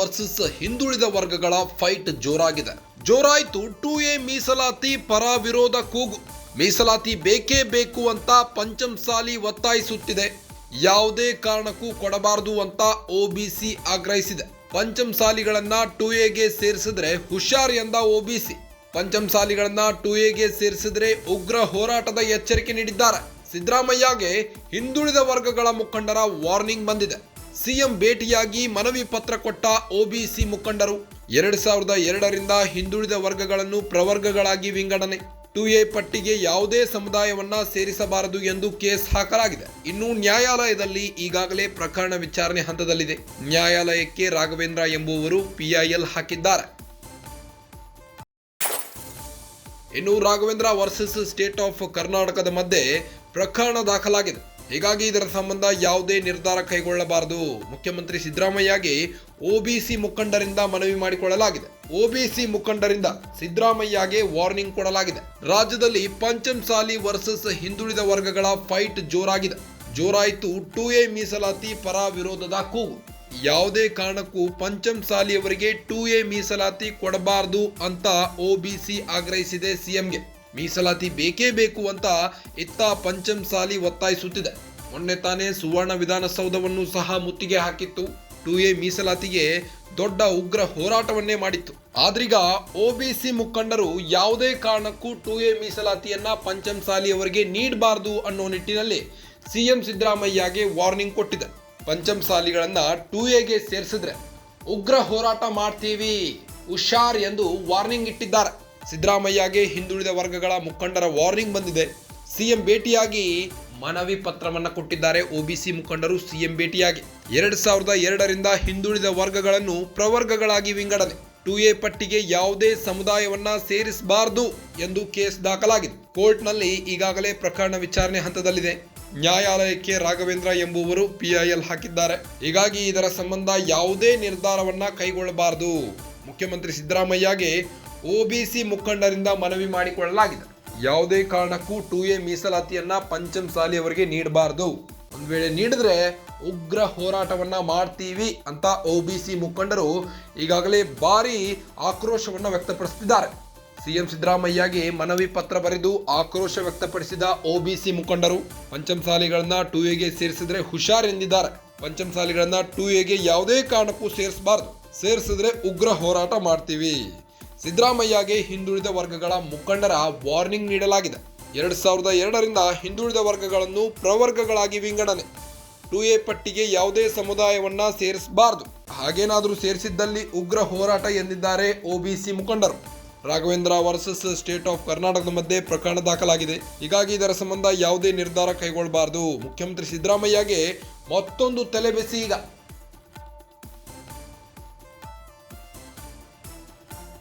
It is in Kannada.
ವರ್ಸಸ್ ಹಿಂದುಳಿದ ವರ್ಗಗಳ ಫೈಟ್ ಜೋರಾಯಿತು 2A ಮೀಸಲಾತಿ ಪರ ವಿರೋಧ ಕೂಗು. ಮೀಸಲಾತಿ ಬೇಕೇ ಬೇಕು ಅಂತ ಪಂಚಮಸಾಲಿ ಒತ್ತಾಯಿಸುತ್ತಿದೆ. ಯಾವುದೇ ಕಾರಣಕ್ಕೂ ಕೊಡಬಾರದು ಅಂತ OBC ಆಗ್ರಹಿಸಿದೆ. ಪಂಚಮಸಾಲಿಗಳನ್ನ 2Aಗೆ ಸೇರಿಸಿದ್ರೆ ಹುಷಾರ್ ಎಂದ OBC. ಪಂಚಮಸಾಲಿಗಳನ್ನ 2Aಗೆ ಸೇರಿಸಿದ್ರೆ ಉಗ್ರ ಹೋರಾಟದ ಎಚ್ಚರಿಕೆ ನೀಡಿದ್ದಾರೆ. ಸಿದ್ದರಾಮಯ್ಯಗೆ ಹಿಂದುಳಿದ ವರ್ಗಗಳ ಮುಖಂಡರ ವಾರ್ನಿಂಗ್ ಬಂದಿದೆ. ಸಿಎಂ ಭೇಟಿಯಾಗಿ ಮನವಿ ಪತ್ರ ಕೊಟ್ಟ OBC ಮುಖಂಡರು 2002ರಿಂದ ಹಿಂದುಳಿದ ವರ್ಗಗಳನ್ನು ಪ್ರವರ್ಗಗಳಾಗಿ ವಿಂಗಡಣೆ, 2A ಪಟ್ಟಿಗೆ ಯಾವುದೇ ಸಮುದಾಯವನ್ನ ಸೇರಿಸಬಾರದು ಎಂದು ಕೇಸ್ ಹಾಕಲಾಗಿದೆ. ಇನ್ನು ನ್ಯಾಯಾಲಯದಲ್ಲಿ ಈಗಾಗಲೇ ಪ್ರಕರಣ ವಿಚಾರಣೆ ಹಂತದಲ್ಲಿದೆ. ನ್ಯಾಯಾಲಯಕ್ಕೆ ರಾಘವೇಂದ್ರ ಎಂಬುವರು PIL ಹಾಕಿದ್ದಾರೆ. ಇನ್ನು ರಾಘವೇಂದ್ರ ವರ್ಸಸ್ ಸ್ಟೇಟ್ ಆಫ್ ಕರ್ನಾಟಕದ ಮಧ್ಯೆ ಪ್ರಕರಣ ದಾಖಲಾಗಿದೆ. ಹೀಗಾಗಿ ಇದರ ಸಂಬಂಧ ಯಾವುದೇ ನಿರ್ಧಾರ ಕೈಗೊಳ್ಳಬಾರದು. ಮುಖ್ಯಮಂತ್ರಿ ಸಿದ್ದರಾಮಯ್ಯಗೆ OBC ಮುಖಂಡರಿಂದ ಮನವಿ ಮಾಡಿಕೊಳ್ಳಲಾಗಿದೆ. OBC ಮುಖಂಡರಿಂದ ಸಿದ್ದರಾಮಯ್ಯಗೆ ವಾರ್ನಿಂಗ್ ಕೊಡಲಾಗಿದೆ. ರಾಜ್ಯದಲ್ಲಿ ಪಂಚಮಸಾಲಿ ವರ್ಸಸ್ ಹಿಂದುಳಿದ ವರ್ಗಗಳ ಫೈಟ್ ಜೋರಾಯಿತು 2A ಮೀಸಲಾತಿ ಪರ ವಿರೋಧದ ಕೂಗು. ಯಾವುದೇ ಕಾರಣಕ್ಕೂ ಪಂಚಮಸಾಲಿಯವರಿಗೆ 2A ಮೀಸಲಾತಿ ಕೊಡಬಾರದು ಅಂತ OBC ಆಗ್ರಹಿಸಿದೆ ಸಿಎಂಗೆ. ಮೀಸಲಾತಿ ಬೇಕೇ ಬೇಕು ಅಂತ ಇತ್ತ ಪಂಚಮಸಾಲಿ ಒತ್ತಾಯಿಸುತ್ತಿದೆ. ಮೊನ್ನೆ ತಾನೇ ಸುವರ್ಣ ವಿಧಾನಸೌಧವನ್ನು ಸಹ ಮುತ್ತಿಗೆ ಹಾಕಿತ್ತು. 2A ಮೀಸಲಾತಿಗೆ ದೊಡ್ಡ ಉಗ್ರ ಹೋರಾಟವನ್ನೇ ಮಾಡಿತ್ತು. ಆದ್ರೀಗ OBC ಮುಖಂಡರು ಯಾವುದೇ ಕಾರಣಕ್ಕೂ 2A ಮೀಸಲಾತಿಯನ್ನ ಪಂಚಮಸಾಲಿಯವರಿಗೆ ನೀಡಬಾರದು ಅನ್ನೋ ನಿಟ್ಟಿನಲ್ಲಿ ಸಿಎಂ ಸಿದ್ದರಾಮಯ್ಯಗೆ ವಾರ್ನಿಂಗ್ ಕೊಟ್ಟಿದೆ. ಪಂಚಮಸಾಲಿಗಳನ್ನ 2Aಗೆ ಸೇರಿಸಿದ್ರೆ ಉಗ್ರ ಹೋರಾಟ ಮಾಡ್ತೀವಿ, ಹುಷಾರ್ ಎಂದು ವಾರ್ನಿಂಗ್ ಇಟ್ಟಿದ್ದಾರೆ. ಸಿದ್ದರಾಮಯ್ಯಗೆ ಹಿಂದುಳಿದ ವರ್ಗಗಳ ಮುಖಂಡರ ವಾರ್ನಿಂಗ್ ಬಂದಿದೆ. ಸಿಎಂ ಭೇಟಿಯಾಗಿ ಮನವಿ ಪತ್ರವನ್ನ ಕೊಟ್ಟಿದ್ದಾರೆ. OBC ಮುಖಂಡರು ಸಿಎಂ ಭೇಟಿಯಾಗಿ 2002ರಿಂದ ಹಿಂದುಳಿದ ವರ್ಗಗಳನ್ನು ಪ್ರವರ್ಗಗಳಾಗಿ ವಿಂಗಡಣೆ, 2A ಪಟ್ಟಿಗೆ ಯಾವುದೇ ಸಮುದಾಯವನ್ನ ಸೇರಿಸಬಾರದು ಎಂದು ಕೇಸ್ ದಾಖಲಾಗಿದೆ. ಕೋರ್ಟ್ನಲ್ಲಿ ಈಗಾಗಲೇ ಪ್ರಕರಣ ವಿಚಾರಣೆ ಹಂತದಲ್ಲಿದೆ. ನ್ಯಾಯಾಲಯಕ್ಕೆ ರಾಘವೇಂದ್ರ ಎಂಬುವರು PIL ಹಾಕಿದ್ದಾರೆ. ಹೀಗಾಗಿ ಇದರ ಸಂಬಂಧ ಯಾವುದೇ ನಿರ್ಧಾರವನ್ನ ಕೈಗೊಳ್ಳಬಾರದು. ಮುಖ್ಯಮಂತ್ರಿ ಸಿದ್ದರಾಮಯ್ಯಗೆ OBC ಮುಖಂಡರಿಂದ ಮನವಿ ಮಾಡಿಕೊಳ್ಳಲಾಗಿದೆ. ಯಾವುದೇ ಕಾರಣಕ್ಕೂ 2A ಮೀಸಲಾತಿಯನ್ನ ಪಂಚಮಸಾಲಿಯವರಿಗೆ ನೀಡಬಾರದು. ಒಂದ್ ವೇಳೆ ನೀಡಿದ್ರೆ ಉಗ್ರ ಹೋರಾಟವನ್ನ ಮಾಡ್ತೀವಿ ಅಂತ OBC ಮುಖಂಡರು ಈಗಾಗಲೇ ಭಾರಿ ಆಕ್ರೋಶವನ್ನ ವ್ಯಕ್ತಪಡಿಸುತ್ತಿದ್ದಾರೆ. ಸಿಎಂ ಸಿದ್ದರಾಮಯ್ಯಗೆ ಮನವಿ ಪತ್ರ ಬರೆದು ಆಕ್ರೋಶ ವ್ಯಕ್ತಪಡಿಸಿದ OBC ಮುಖಂಡರು ಪಂಚಮಸಾಲಿಗಳನ್ನ 2Aಗೆ ಸೇರಿಸಿದ್ರೆ ಹುಷಾರ್ ಎಂದಿದ್ದಾರೆ. ಪಂಚಮಸಾಲಿಗಳನ್ನ 2Aಗೆ ಯಾವುದೇ ಕಾರಣಕ್ಕೂ ಸೇರಿಸಬಾರದು, ಸೇರಿಸಿದ್ರೆ ಉಗ್ರ ಹೋರಾಟ ಮಾಡ್ತೀವಿ. ಸಿದ್ದರಾಮಯ್ಯಗೆ ಹಿಂದುಳಿದ ವರ್ಗಗಳ ಮುಖಂಡರ ವಾರ್ನಿಂಗ್ ನೀಡಲಾಗಿದೆ. 2002ರಿಂದ ಹಿಂದುಳಿದ ವರ್ಗಗಳನ್ನು ಪ್ರವರ್ಗಗಳಾಗಿ ವಿಂಗಡಣೆ, 2A ಪಟ್ಟಿಗೆ ಯಾವುದೇ ಸಮುದಾಯವನ್ನ ಸೇರಿಸಬಾರದು, ಹಾಗೇನಾದರೂ ಸೇರಿಸಿದ್ದಲ್ಲಿ ಉಗ್ರ ಹೋರಾಟ ಎಂದಿದ್ದಾರೆ OBC ಮುಖಂಡರು. ರಾಘವೇಂದ್ರ ವರ್ಸಸ್ ಸ್ಟೇಟ್ ಆಫ್ ಕರ್ನಾಟಕದ ಮಧ್ಯೆ ಪ್ರಕರಣ ದಾಖಲಾಗಿದೆ. ಹೀಗಾಗಿ ಇದರ ಸಂಬಂಧ ಯಾವುದೇ ನಿರ್ಧಾರ ಕೈಗೊಳ್ಳಬಾರದು. ಮುಖ್ಯಮಂತ್ರಿ ಸಿದ್ದರಾಮಯ್ಯಗೆ ಮತ್ತೊಂದು ತಲೆಬಿಸಿ ಈಗ.